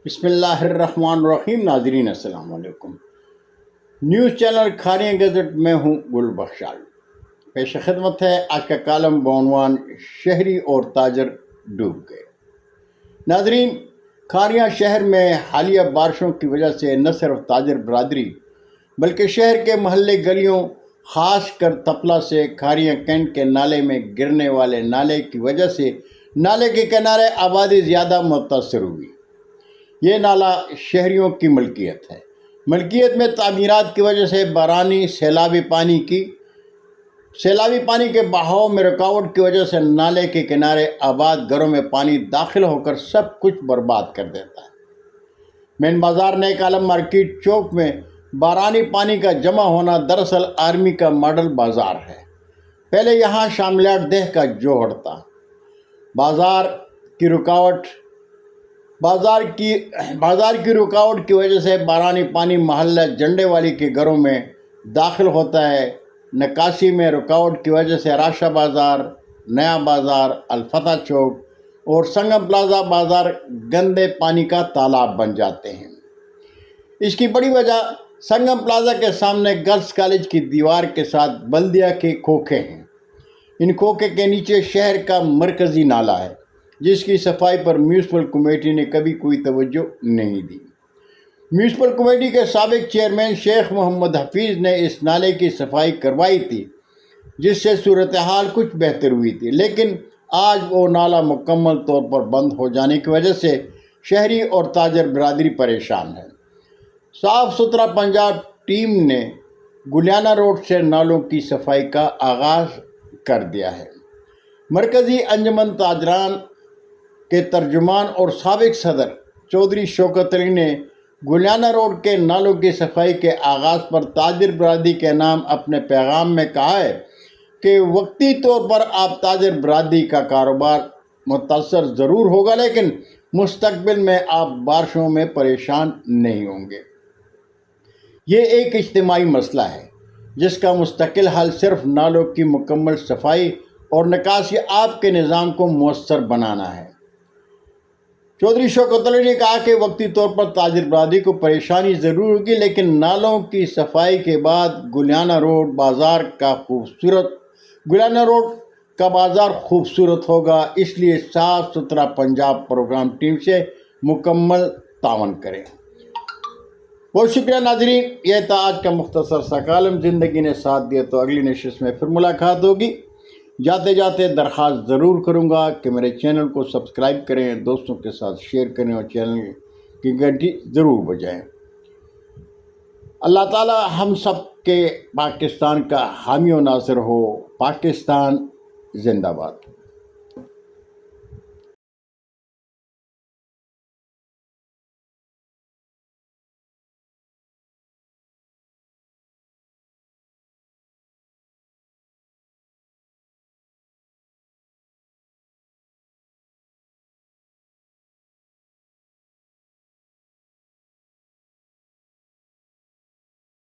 بسم اللہ الرحمن الرحیم۔ ناظرین السلام علیکم۔ نیوز چینل کھاریاں گزٹ میں ہوں گل بخشال۔ پیش خدمت ہے آج کا کالم بعنوان شہری اور تاجر ڈوب گئے۔ ناظرین، کھاریاں شہر میں حالیہ بارشوں کی وجہ سے نہ صرف تاجر برادری بلکہ شہر کے محلے گلیوں خاص کر تپلا سے کھاریاں کینٹ کے نالے میں گرنے والے نالے کی وجہ سے نالے کے کنارے آبادی زیادہ متاثر ہوئی۔ یہ نالا شہریوں کی ملکیت ہے۔ ملکیت میں تعمیرات کی وجہ سے بارانی سیلابی پانی کے بہاؤ میں رکاوٹ کی وجہ سے نالے کے کنارے آباد گھروں میں پانی داخل ہو کر سب کچھ برباد کر دیتا ہے۔ مین بازار نیک عالم مارکیٹ چوک میں بارانی پانی کا جمع ہونا دراصل آرمی کا ماڈل بازار ہے۔ پہلے یہاں شاملیات دہ کا جوہر تھا۔ بازار کی رکاوٹ کی وجہ سے بارانی پانی محلہ جنڈے والی کے گھروں میں داخل ہوتا ہے۔ نکاسی میں رکاوٹ کی وجہ سے راشا بازار، نیا بازار، الفتح چوک اور سنگم پلازا بازار گندے پانی کا تالاب بن جاتے ہیں۔ اس کی بڑی وجہ سنگم پلازا کے سامنے گرلز کالج کی دیوار کے ساتھ بلدیہ کے کھوکھے ہیں۔ ان کھوکھے کے نیچے شہر کا مرکزی نالا ہے جس کی صفائی پر میونسپل کمیٹی نے کبھی کوئی توجہ نہیں دی۔ میونسپل کمیٹی کے سابق چیئرمین شیخ محمد حفیظ نے اس نالے کی صفائی کروائی تھی جس سے صورتحال کچھ بہتر ہوئی تھی، لیکن آج وہ نالا مکمل طور پر بند ہو جانے کی وجہ سے شہری اور تاجر برادری پریشان ہے۔ صاف ستھرا پنجاب ٹیم نے گلیانہ روڈ سے نالوں کی صفائی کا آغاز کر دیا ہے۔ مرکزی انجمن تاجران کے ترجمان اور سابق صدر چودھری شوکت علی نے گلیانہ روڈ کے نالوں کی صفائی کے آغاز پر تاجر برادری کے نام اپنے پیغام میں کہا ہے کہ وقتی طور پر آپ تاجر برادری کا کاروبار متاثر ضرور ہوگا، لیکن مستقبل میں آپ بارشوں میں پریشان نہیں ہوں گے۔ یہ ایک اجتماعی مسئلہ ہے جس کا مستقل حل صرف نالوں کی مکمل صفائی اور نکاسی آب کے نظام کو مؤثر بنانا ہے۔ چودھری شوکت علی نے کہا کہ وقتی طور پر تاجر برادری کو پریشانی ضرور ہوگی، لیکن نالوں کی صفائی کے بعد گلیانہ روڈ کا بازار خوبصورت ہوگا۔ اس لیے صاف ستھرا پنجاب پروگرام ٹیم سے مکمل تعاون کریں۔ بہت شکریہ ناظرین، یہ تھا آج کا مختصر سا کالم۔ زندگی نے ساتھ دیا تو اگلی نشست میں پھر ملاقات ہوگی۔ جاتے جاتے درخواست ضرور کروں گا کہ میرے چینل کو سبسکرائب کریں، دوستوں کے ساتھ شیئر کریں اور چینل کی گھنٹی ضرور بجائیں۔ اللہ تعالی ہم سب کے پاکستان کا حامی و ناصر ہو۔ پاکستان زندہ باد۔